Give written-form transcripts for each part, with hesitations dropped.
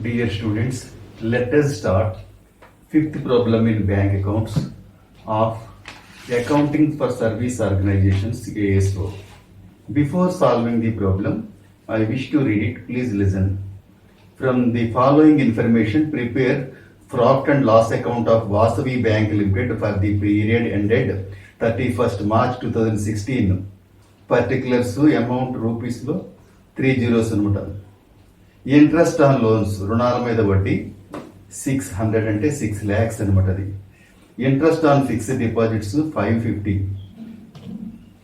Dear students, let us start fifth problem in bank accounts of Accounting for Service Organizations ASO. Before solving the problem, I wish to read it. Please listen. From the following information, prepare profit and loss account of Vasavi Bank Limited for the period ended 31st March 2016. Particulars amount rupees లో 3 zeros అనమాట. Interest on loans రుణాల మీద వడ్డీ 600 అంటే 6 lakhs అనమాట. అది interest on fixed deposits 550,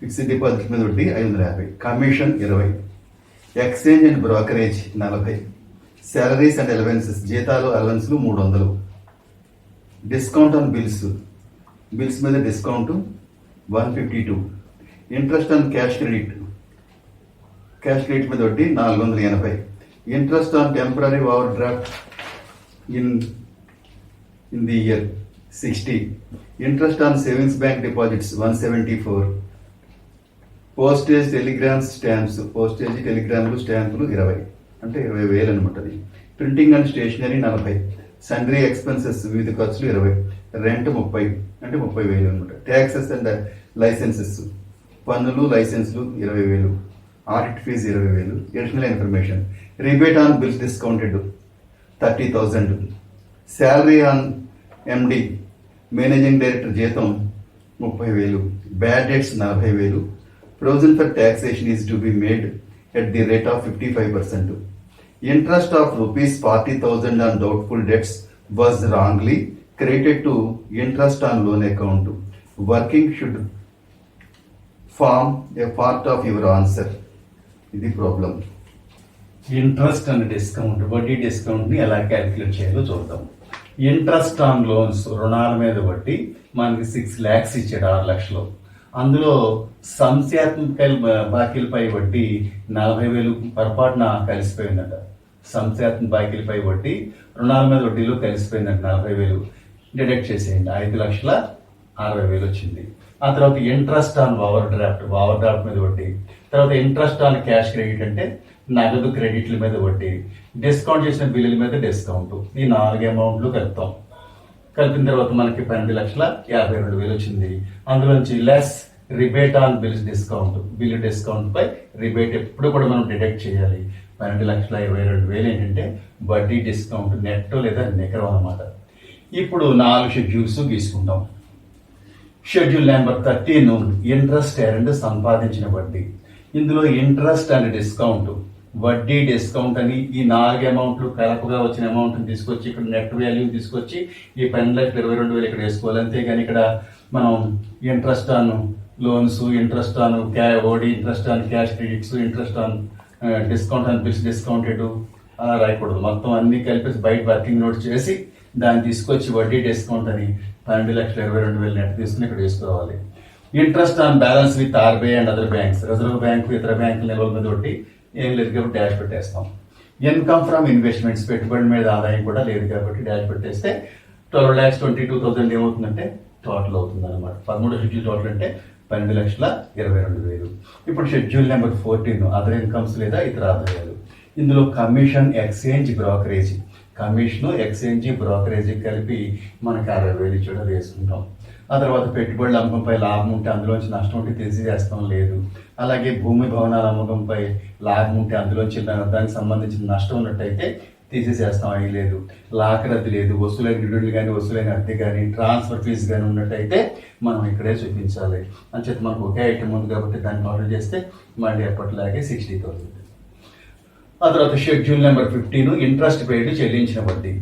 fixed deposit మీద వడ్డీ 550, commission 20, exchange and brokerage 40, salaries and allowances జీతాలు అలవెన్స్లు 300, డిస్కౌంట్ ఆన్ బిల్స్ మీద discount 152, interest on cash credit మీద వడ్డీ 480, interest on temporary overdraft in the year 60, interest on savings bank deposits 174, postage టెలిగ్రామ్లు స్టాంపులు 20 అంటే 20,000 అనమాట. అది printing and stationery 40, sundry expenses వివిధ ఖర్చులు 20, రెంట్ 30 అంటే 30,000 అనమాట. ట్యాక్సెస్ అండ్ లైసెన్సెస్ పన్నులు లైసెన్స్లు 20,000, audit fee 20,000, additional information rebate on bills discounted 30,000, salary on MD managing director జీతం 30,000, bad debts 40,000, provision for taxation is to be made at the rate of 55%, interest of rupees 40,000 on doubtful debts was wrongly credited to interest on loan account. Working should form a part of your answer. ఇది problem. Interest and discount వడ్డీ discount ని ఎలా calculate చేయాలో చూద్దాం. Interest on loans రుణాల మీద వడ్డీ మనకి 6 lakhs ఇచ్చాడు, 6 లక్షలు. అందులో సంశయాత్మక బాకీలపై వడ్డీ 40,000 పొరపాటున కలిసిపోయిందట. సంశయాత్మక బాకీలపై వడ్డీ రుణాల మీద వడ్డీలో కలిసిపోయిందట. 40,000 డిడక్ట్ చేసేయండి. 5,60,000 వచ్చింది. ఆ తర్వాత ఇంట్రెస్ట్ ఆన్ ఓవర్ డ్రాఫ్ట్ మీద వడ్డీ, తర్వాత ఇంట్రెస్ట్ ఆన్ క్యాష్ క్రెడిట్ అంటే నగదు క్రెడిట్ల మీద వడ్డీ, డిస్కౌంట్ చేసిన బిల్లుల మీద డిస్కౌంట్. ఈ 4 అమౌంట్లు కలుపుతాం. కలిపిన తర్వాత మనకి 12,52,000 వచ్చింది. అందులోంచి less rebate on bills discount, bill discount పై రిబేట్ ఎప్పుడు కూడా మనం డిడక్ట్ చేయాలి. 12,22,000 ఏంటంటే వడ్డీ డిస్కౌంట్ నెట్ లేదా నికరం అన్నమాట. ఇప్పుడు 4 షెడ్యూల్స్ గీసుకుంటాం. షెడ్యూల్ నెంబర్ 13 ఇంట్రెస్ట్ ఎర్న్డ్ సంపాదించిన వడ్డీ. ఇందులో ఇంట్రెస్ట్ అండ్ డిస్కౌంట్ వడ్డీ డిస్కౌంట్ అని ఈ 4 అమౌంట్లు కలపగా వచ్చిన అమౌంట్ తీసుకొచ్చి ఇక్కడ నెట్ వాల్యూ తీసుకొచ్చి ఈ 10,22,000 ఇక్కడ వేసుకోవాలి. అంతేగాని ఇక్కడ మనం interest on loans, interest on OD, interest on cash credits, interest on discount on bills discounted అలా రాయకూడదు. మొత్తం అన్ని కలిపేసి బయట వర్కింగ్ నోట్ చేసి దాన్ని తీసుకొచ్చి వడ్డీ డిస్కౌంట్ అని 12,22,000 నెట్ తీసుకుని ఇక్కడ వేసుకోవాలి. Interest on balance with RBI and other banks, reserve bank ఇతర బ్యాంకుల నిల్వల మీద ఒకటి ఏం లేదు కాబట్టి డాష్ పెట్టేస్తాం. ఇన్కమ్ ఫ్రమ్ ఇన్వెస్ట్మెంట్స్ పెట్టుబడి మీద ఆదాయం కూడా లేదు కాబట్టి డాష్ పెట్టేస్తే 12,22,000 ఏమవుతుందంటే టోటల్ అవుతుంది అనమాట. 13 షెడ్యూల్ టోటల్ అంటే 12,22,000. ఇప్పుడు షెడ్యూల్ నెంబర్ 14 అదర్ ఇన్కమ్స్ లేదా ఇతర ఆదాయాలు. ఇందులో commission, exchange, brokerage. Commission, exchange, brokerage కలిపి మనకి 60,000 ఇచ్చేటది వేసుకుంటాం. ఆ తర్వాత పెట్టుబడుల అమ్మకంపై లాభం ఉంటే అందులోంచి నష్టం ఉంటే తీసేస్తాం లేదు. అలాగే భూమి భవనాల అమ్మకంపై లాభం ఉంటే అందులోంచి దానికి సంబంధించిన నష్టం ఉన్నట్టయితే తీసేసేస్తాం, అవి లేదు. లాకరద్దు లేదు. వసూలైన నిడులు కానీ వసూలైన అద్దె కానీ ట్రాన్స్ఫర్ ఫీజు కానీ ఉన్నట్టయితే మనం ఇక్కడే చూపించాలి. అంచేత మనకు ఒకే ఐటమ్ ఉంది కాబట్టి దాన్ని ఆర్డర్ చేస్తే మళ్ళీ ఎప్పటిలాగే 60,000. ఆ తర్వాత షెడ్యూల్ నెంబర్ 15 ఇంట్రెస్ట్ పెయిడ్ చెల్లించిన వడ్డీ.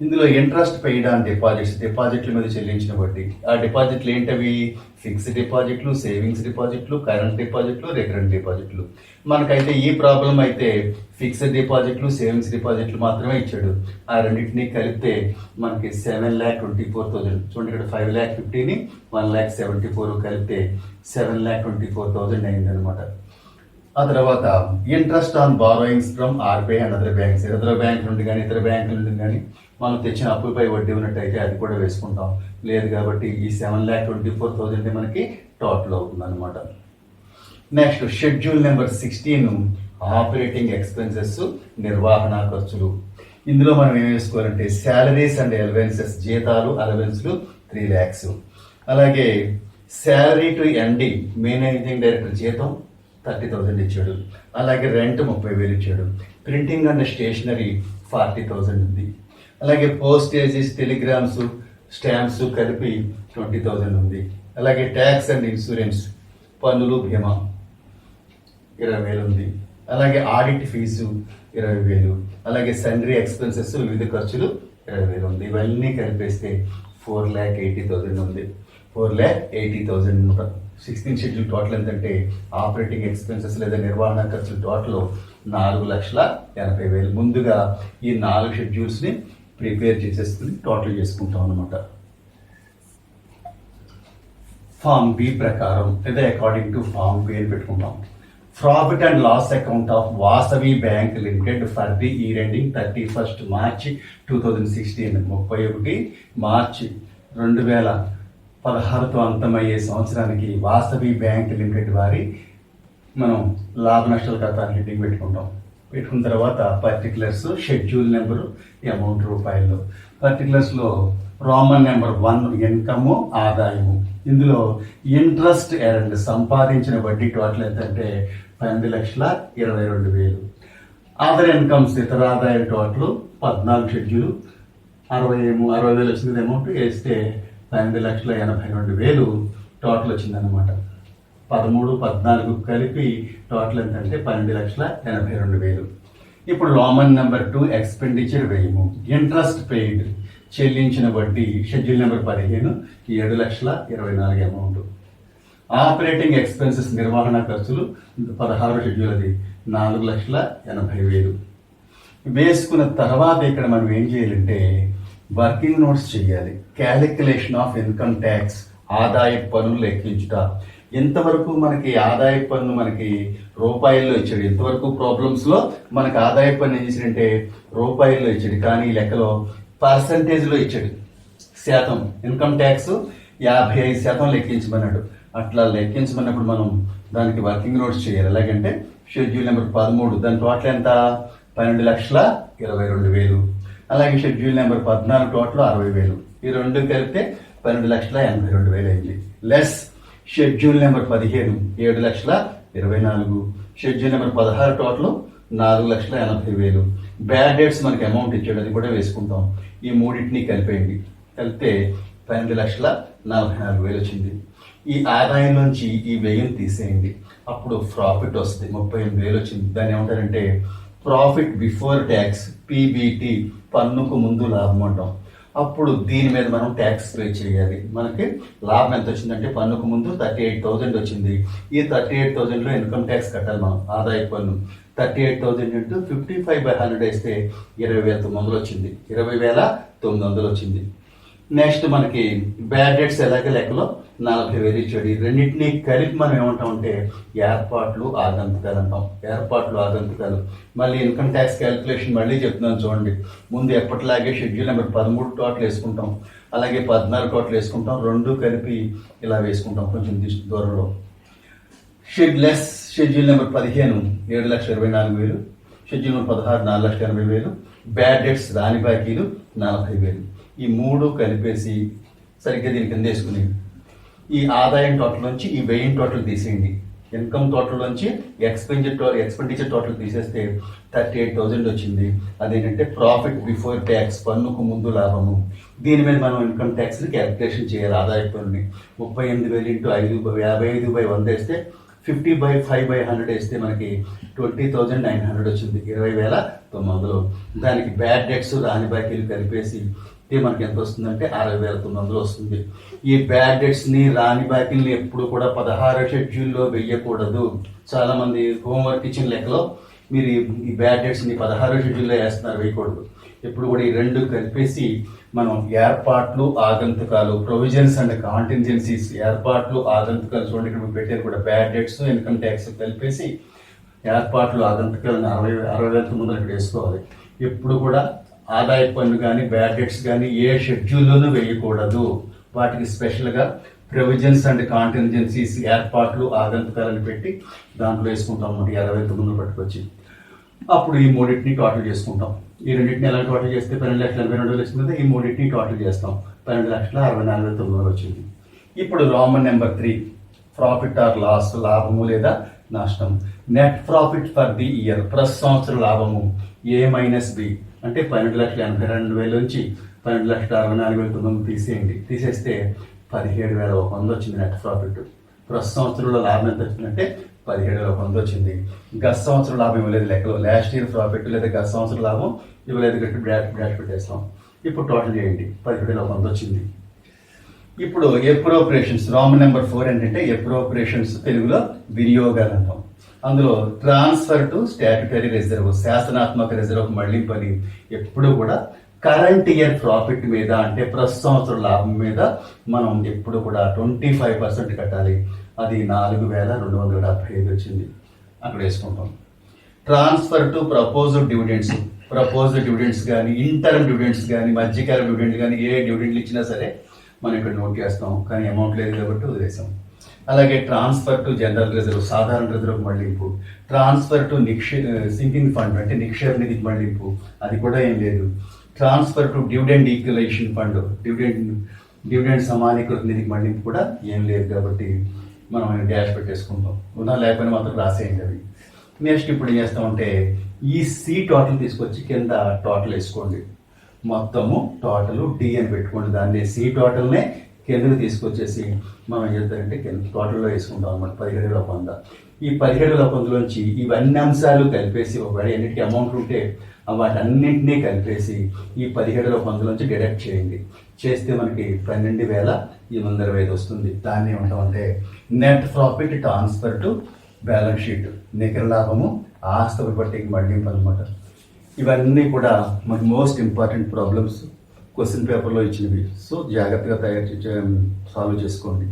ఇందులో ఇంట్రెస్ట్ పెయిడ్ ఆన్ డిపాజిట్ల మీద చెల్లించిన వడ్డీ. ఆ డిపాజిట్లు ఏంటవి? ఫిక్స్డ్ డిపాజిట్లు, సేవింగ్స్ డిపాజిట్లు, కరెంట్ డిపాజిట్లు, రికరెంట్ డిపాజిట్లు. మనకైతే ఈ ప్రాబ్లం అయితే ఫిక్స్డ్ డిపాజిట్లు, సేవింగ్స్ డిపాజిట్లు మాత్రమే ఇచ్చాడు. ఆ రెండింటినీ కలిపితే మనకి 7,24,000. చూడండి ఇక్కడ 5,50,000ని 1,74,000 కలిపితే 7,24,000 అయిందనమాట. ఆ తర్వాత interest on borrowings from RBI and other banks, reserve bank నుండి కానీ ఇతర బ్యాంకుల నుండి కానీ మనం తెచ్చిన అప్పులపై వడ్డీ ఉన్నట్టయితే అది కూడా వేసుకుంటాం. లేదు కాబట్టి ఈ 7,24,000 మనకి టోటల్ అవుతుంది అనమాట. Next schedule number 16 operating expenses నిర్వహణ ఖర్చులు. ఇందులో మనం ఏం వేసుకోవాలంటే శాలరీస్ అండ్ అలవెన్సెస్, జీతాలు అలవెన్స్లు 3 lakhs. అలాగే salary to MD managing director జీతం 30,000 ఇచ్చాడు. అలాగే రెంట్ 30,000 ఇచ్చాడు. ప్రింటింగ్ అండ్ స్టేషనరీ 40,000 ఉంది. అలాగే పోస్టేజెస్, టెలిగ్రామ్స్, స్టాంప్స్ కలిపి 20,000 ఉంది. అలాగే ట్యాక్స్ అండ్ ఇన్సూరెన్స్, పన్నులు, బీమా 20,000 ఉంది. అలాగే ఆడిట్ ఫీజు 20,000. అలాగే సండ్రీ ఎక్స్పెన్సెస్, వివిధ ఖర్చులు 20,000 ఉంది. ఇవన్నీ కలిపేస్తే 4,80,000 ఉంది. 4,80,000. 16th షెడ్యూల్ టోటల్ ఎంతంటే ఆపరేటింగ్ ఎక్స్పెన్సెస్ లేదా నిర్వహణ ఖర్చులు టోటల్ 4,80,000. ముందుగా ఈ 4 షెడ్యూల్స్ని ప్రిపేర్ చేసేసుకుని టోటల్ చేసుకుంటాం అనమాట. ఫామ్ బి ప్రకారం లేదా అకార్డింగ్ టు ఫామ్ బి అని పెట్టుకుంటాం. Profit and loss account of Vasavi bank limited for the year ending 31st March 2016. 31 మార్చి 2016తో అంతమయ్యే సంవత్సరానికి వాసవి బ్యాంక్ లిమిటెడ్ వారి మనం లాభ నష్టాల ఖాతా హెడ్డింగ్ పెట్టుకుంటాం. పెట్టుకున్న తర్వాత పర్టికులర్స్, షెడ్యూల్ నెంబరు, అమౌంట్ రూపాయలు. పర్టికులర్స్లో రోమన్ నెంబర్ 1 ఇన్కము, ఆదాయము. ఇందులో ఇంట్రెస్ట్ ఎర్న్డ్ సంపాదించిన వడ్డీ టోటల్ ఎంతంటే 12,22,000. అదర్ ఇన్కమ్స్ ఇతర ఆదాయం టోటల్ 14 షెడ్యూల్ 60,000 వచ్చింది. అమౌంట్ వేస్తే 12,82,000 టోటల్ వచ్చిందనమాట. 13, 14 కలిపి టోటల్ ఎంతంటే 12,82,000. ఇప్పుడు రోమన్ నెంబర్ 2 ఎక్స్పెండిచర్ వ్యయము. ఇంట్రెస్ట్ పెయిడ్ చెల్లించిన వడ్డీ schedule number 15 7,24,000 amount. Operating expenses నిర్వహణ ఖర్చులు 16 షెడ్యూల్, అది 4,80,000 వేసుకున్న తర్వాత ఇక్కడ మనం ఏం చేయాలంటే వర్కింగ్ నోట్స్ చేయాలి. క్యాలిక్యులేషన్ ఆఫ్ ఇన్కమ్ ట్యాక్స్, ఆదాయ పన్ను లెక్కించుట. ఎంతవరకు మనకి ఆదాయ పన్ను మనకి రూపాయల్లో ఇచ్చాడు. ఎంతవరకు ప్రాబ్లమ్స్లో మనకి ఆదాయ పన్ను ఏం చేశాడంటే రూపాయల్లో ఇచ్చాడు, కానీ లెక్కలో పర్సంటేజ్లో ఇచ్చాడు. శాతం ఇన్కమ్ ట్యాక్స్ 55% లెక్కించమన్నాడు. అట్లా లెక్కించమన్నప్పుడు మనం దానికి వర్కింగ్ నోట్స్ చేయాలి. ఎలాగంటే షెడ్యూల్ నెంబర్ 13 దాని టోటల్ ఎంత 12,22,000. అలాగే షెడ్యూల్ నెంబర్ 14 టోటల్ 60,000. ఈ రెండు కలిపితే 12,82,000 అయింది. Less schedule number 15 7,24,000. Schedule number 16 total 4,80,000. Bad dates మనకి అమౌంట్ ఇచ్చాడు, అది కూడా వేసుకుంటాం. ఈ మూడింటిని కలిపేయండి. కలిపితే 12,44,000 వచ్చింది. ఈ ఆదాయం నుంచి ఈ వ్యయం తీసేయండి. అప్పుడు ప్రాఫిట్ వస్తుంది 38,000 వచ్చింది. దాన్ని ఏమంటారంటే ప్రాఫిట్ బిఫోర్ ట్యాక్స్, పీబీటీ, పన్నుకు ముందు లాభం అంటాం. అప్పుడు దీని మీద మనం ట్యాక్స్ పే చేయాలి. మనకి లాభం ఎంత వచ్చిందంటే పన్నుకు ముందు 38,000 వచ్చింది. ఈ 38,000లో ఇన్కమ్ ట్యాక్స్ కట్టాలి మనం, ఆదాయ పన్ను. 38,000 ఇంటూ 55/100 వేస్తే 20,900 వచ్చింది. 20,900 వచ్చింది. నెక్స్ట్ మనకి బ్యాడ్ డేట్స్ ఎలాగే లెక్కలో 40,000 ఇచ్చాడు. ఈ రెండింటినీ కలిపి మనం ఏమంటామంటే ఏర్పాట్లు, ఆగంతుకాలు అంటాం. ఏర్పాట్లు, ఆగంతుకాలు. మళ్ళీ ఇన్కమ్ ట్యాక్స్ క్యాలిక్యులేషన్ మళ్ళీ చెప్తున్నాను చూడండి. ముందు ఎప్పటిలాగే షెడ్యూల్ నెంబర్ 13 టోటల్ వేసుకుంటాం, అలాగే 14 టోటల్ వేసుకుంటాం. రెండు కలిపి ఇలా వేసుకుంటాం కొంచెం దూరంలో. Less schedule number 15 7,24,000. Schedule number 16 4,80,000. Bad dates రాని బాకీలు 40,000. ఈ మూడు కలిపేసి సరిగ్గా దీని కింద వేసుకుని ఈ ఆదాయం టోటల్ నుంచి ఈ వ్యయం టోటల్ తీసేయండి. ఇన్కమ్ టోటల్ నుంచి ఎక్స్పెండిచర్ టోటల్ తీసేస్తే 38,000 వచ్చింది. అదేంటంటే ప్రాఫిట్ బిఫోర్ ట్యాక్స్, పన్నుకు ముందు లాభము. దీని మీద మనం ఇన్కమ్ ట్యాక్స్ని క్యాలిక్యులేషన్ చేయాలి. ఆదాయ పన్నుని 38,000 ఇంటూ 55/100 వేస్తే 50/5/100 వేస్తే మనకి 20,900 వచ్చింది. 20,900. దానికి బ్యాడ్ డెట్స్ రాని బాకీలు కలిపేసి మనకి ఎంత వస్తుందంటే 60,900 వస్తుంది. ఈ బ్యాడ్ డెట్స్ ని, రాని బాకీల్ని ఎప్పుడు కూడా 16 షెడ్యూల్లో వెయ్యకూడదు. చాలా మంది హోంవర్క్ ఇచ్చిన లెక్కలో మీరు ఈ బ్యాడ్ డెట్స్ ని 16 షెడ్యూల్లో వేస్తున్నారు, వేయకూడదు. ఎప్పుడు కూడా ఈ రెండు కలిపేసి మనం ఏర్పాట్లు, ఆగంతుకాలు, ప్రొవిజన్స్ అండ్ కాంటింజెన్సీస్, ఏర్పాట్లు, ఆగంతుకాలు చూడండి ఇక్కడ పెట్టారు కూడా. బ్యాడ్ డెట్స్, ఇన్కమ్ ట్యాక్స్ కలిపేసి ఏర్పాట్లు, ఆగంతుకాలను 60,900 ఇక్కడ వేసుకోవాలి. ఎప్పుడు కూడా ఆదాయ పన్ను కానీ బ్యాడ్ డెట్స్ కానీ ఏ షెడ్యూల్లోనూ వేయకూడదు. వాటికి స్పెషల్గా ప్రొవిజన్స్ అండ్ కాంటింజెన్సీస్, ఏర్పాట్లు, ఆగంతుకాలను పెట్టి దాంట్లో వేసుకుంటాం అన్నమాట. 60,900 పట్టుకొచ్చి అప్పుడు ఈ మూడింటిని టోటల్ చేసుకుంటాం. ఈ రెండింటిని ఎలా టోటల్ చేస్తే 12,82,000 వస్తుంది. ఈ మూడింటిని టోటల్ చేస్తాం, 12,64,900 వచ్చింది. ఇప్పుడు Roman number 3, profit or loss, లాభము లేదా నష్టం. Net profit for the year, ప్రతి సంవత్సరం లాభము ఏ మైనస్ బి, అంటే 12,82,000 నుంచి 12,64,900 తీసేయండి. తీసేస్తే 17,100 వచ్చింది నెట్ ప్రాఫిట్. ప్రతి సంవత్సరంలో లాభం ఎంత వచ్చిందంటే 17,100 వచ్చింది. గత సంవత్సరం లాభం ఇవ్వలేదు లెక్కలో, లాస్ట్ ఇయర్ ప్రాఫిట్ లేదా గత సంవత్సరం లాభం ఇవ్వలేదు కట్టి బ్రాకెట్ పెట్టేస్తాం. ఇప్పుడు టోటల్ చేయండి, 17,100 వచ్చింది. ఇప్పుడు అప్రోప్రియేషన్స్, రోమన్ నెంబర్ 4 ఏంటంటే అప్రోప్రియేషన్స్, తెలుగులో వినియోగాలు అంటాం. అందులో ట్రాన్స్ఫర్ టు స్టాట్యుటరీ రిజర్వ్, శాసనాత్మక రిజర్వ్ మళ్లింపు అని ఎప్పుడు కూడా కరెంట్ ఇయర్ ప్రాఫిట్ మీద, అంటే ప్రస్తుత సంవత్సరం లాభం మీద మనం ఎప్పుడు కూడా 25% కట్టాలి. అది 4,275 వచ్చింది, అక్కడ వేసుకుంటాం. ట్రాన్స్ఫర్ టు ప్రపోజ్డ్ డివిడెండ్స్ కానీ, ఇంటర్మ్ డివిడెండ్స్ కానీ, మధ్యకాల డివిడెండ్ కానీ, ఏ డివిడెండ్లు ఇచ్చినా సరే మనం ఇక్కడ నోట్ చేస్తాం, కానీ అమౌంట్ లేదు కాబట్టి వదిలేసాం. అలాగే ట్రాన్స్ఫర్ టు జనరల్ రిజర్వ్, సాధారణ రిజర్వ్ మళ్లింపు. ట్రాన్స్ఫర్ టు సింకింగ్ ఫండ్, అంటే నిక్షేప నిధికి మళ్లింపు, అది కూడా ఏం లేదు. Transfer to dividend equalization fund, dividend సమానీకృత నిధికి మళ్లింపు కూడా ఏం లేదు కాబట్టి మనం డాష్ పెట్టేసుకుంటాం. ఉన్నా లేకపోయినా మాత్రం రాసేయండి అవి. నెక్స్ట్ ఇప్పుడు ఏం చేస్తామంటే ఈ సి టోటల్ తీసుకొచ్చి కింద టోటల్ వేసుకోండి. మొత్తము టోటల్ డి అని పెట్టుకోండి. దాన్ని సి టోటల్నే కిందకి తీసుకొచ్చేసి మనం ఏం చేద్దామంటే కింద టోటల్లో వేసుకుంటాం అన్నమాట. 17,100. ఈ 17,100లోంచి ఇవన్నీ అంశాలు కలిపేసి ఒకవేళ ఎన్నిటికీ అమౌంట్ ఉంటే వాటన్నింటినీ కలిపేసి ఈ 17,100లోంచి డిడక్ట్ చేయండి. చేస్తే మనకి 12,825 వస్తుంది. దాన్ని ఏమంటామంటే net profit transfer to balance sheet, నికర లాభము ఆస్తుల పట్టికి మళ్లింపు అనమాట. ఇవన్నీ కూడా మనకి మోస్ట్ ఇంపార్టెంట్ ప్రాబ్లమ్స్ క్వశ్చన్ పేపర్లో ఇచ్చినవి. సో జాగ్రత్తగా సాల్వ్ చేసుకోండి.